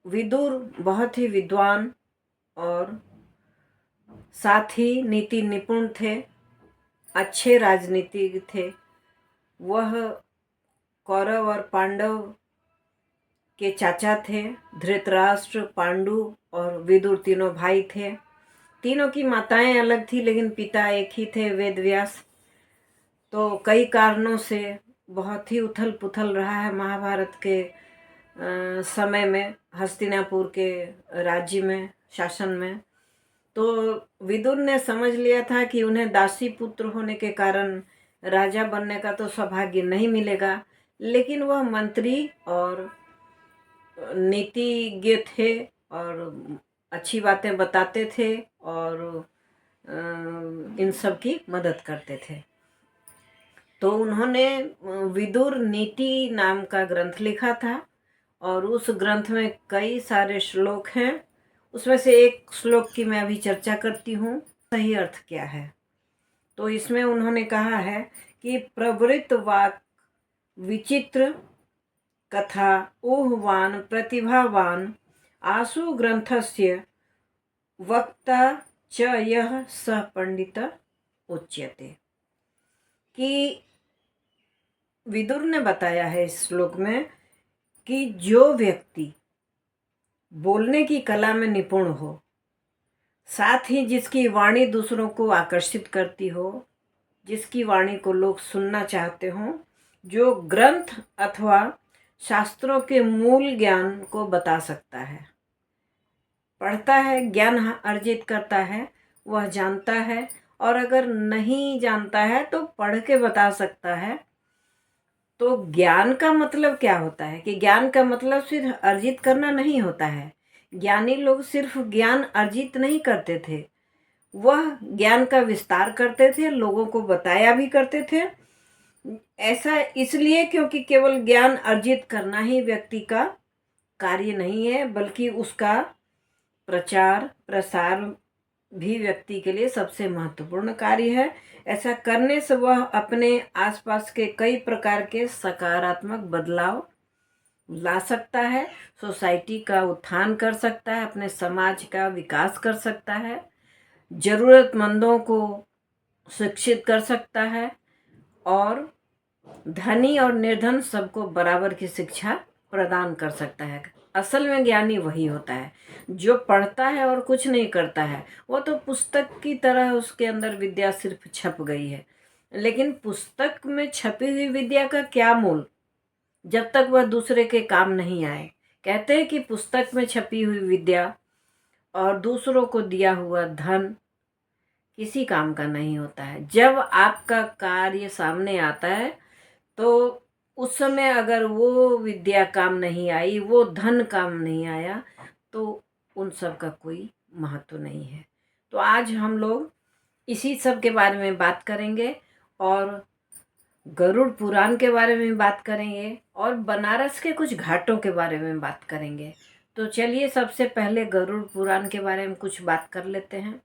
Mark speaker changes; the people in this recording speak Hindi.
Speaker 1: विदुर बहुत ही विद्वान और साथ ही नीति निपुण थे, अच्छे राजनीतिज्ञ थे। वह कौरव और पांडव के चाचा थे। धृतराष्ट्र, पांडु और विदुर तीनों भाई थे। तीनों की माताएं अलग थी लेकिन पिता एक ही थे, वेदव्यास। तो कई कारणों से बहुत ही उथल पुथल रहा है महाभारत के समय में, हस्तिनापुर के राज्य में, शासन में। तो विदुर ने समझ लिया था कि उन्हें दासी पुत्र होने के कारण राजा बनने का तो सौभाग्य नहीं मिलेगा, लेकिन वह मंत्री और नीतिज्ञ थे और अच्छी बातें बताते थे और इन सब की मदद करते थे। तो उन्होंने विदुर नीति नाम का ग्रंथ लिखा था और उस ग्रंथ में कई सारे श्लोक हैं। उसमें से एक श्लोक की मैं अभी चर्चा करती हूँ, सही अर्थ क्या है। तो इसमें उन्होंने कहा है कि प्रवृत्त वाक् विचित्र कथा ऊहवान प्रतिभावान आशु ग्रंथस्य वक्ता च यह स पंडित उच्यते। कि विदुर ने बताया है इस श्लोक में कि जो व्यक्ति बोलने की कला में निपुण हो, साथ ही जिसकी वाणी दूसरों को आकर्षित करती हो, जिसकी वाणी को लोग सुनना चाहते हों, जो ग्रंथ अथवा शास्त्रों के मूल ज्ञान को बता सकता है, पढ़ता है, ज्ञान अर्जित करता है, वह जानता है, और अगर नहीं जानता है तो पढ़ के बता सकता है। तो ज्ञान का मतलब क्या होता है कि ज्ञान का मतलब सिर्फ अर्जित करना नहीं होता है। ज्ञानी लोग सिर्फ ज्ञान अर्जित नहीं करते थे, वह ज्ञान का विस्तार करते थे, लोगों को बताया भी करते थे। ऐसा इसलिए क्योंकि केवल ज्ञान अर्जित करना ही व्यक्ति का कार्य नहीं है, बल्कि उसका प्रचार प्रसार भी व्यक्ति के लिए सबसे महत्वपूर्ण कार्य है। ऐसा करने से वह अपने आसपास के कई प्रकार के सकारात्मक बदलाव ला सकता है, सोसाइटी का उत्थान कर सकता है, अपने समाज का विकास कर सकता है, जरूरतमंदों को शिक्षित कर सकता है और धनी और निर्धन सबको बराबर की शिक्षा प्रदान कर सकता है। असल में ज्ञानी वही होता है जो पढ़ता है और कुछ नहीं करता है। वो तो पुस्तक की तरह उसके अंदर विद्या सिर्फ छप गई है, लेकिन पुस्तक में छपी हुई विद्या का क्या मूल जब तक वह दूसरे के काम नहीं आए। कहते हैं कि पुस्तक में छपी हुई विद्या और दूसरों को दिया हुआ धन किसी काम का नहीं होता है। जब आपका कार्य सामने आता है तो उस समय अगर वो विद्या काम नहीं आई, वो धन काम नहीं आया, तो उन सब का कोई महत्व नहीं है। तो आज हम लोग इसी सब के बारे में बात करेंगे और गरुड़ पुराण के बारे में बात करेंगे और बनारस के कुछ घाटों के बारे में बात करेंगे। तो चलिए सबसे पहले गरुड़ पुराण के बारे में कुछ बात कर लेते हैं।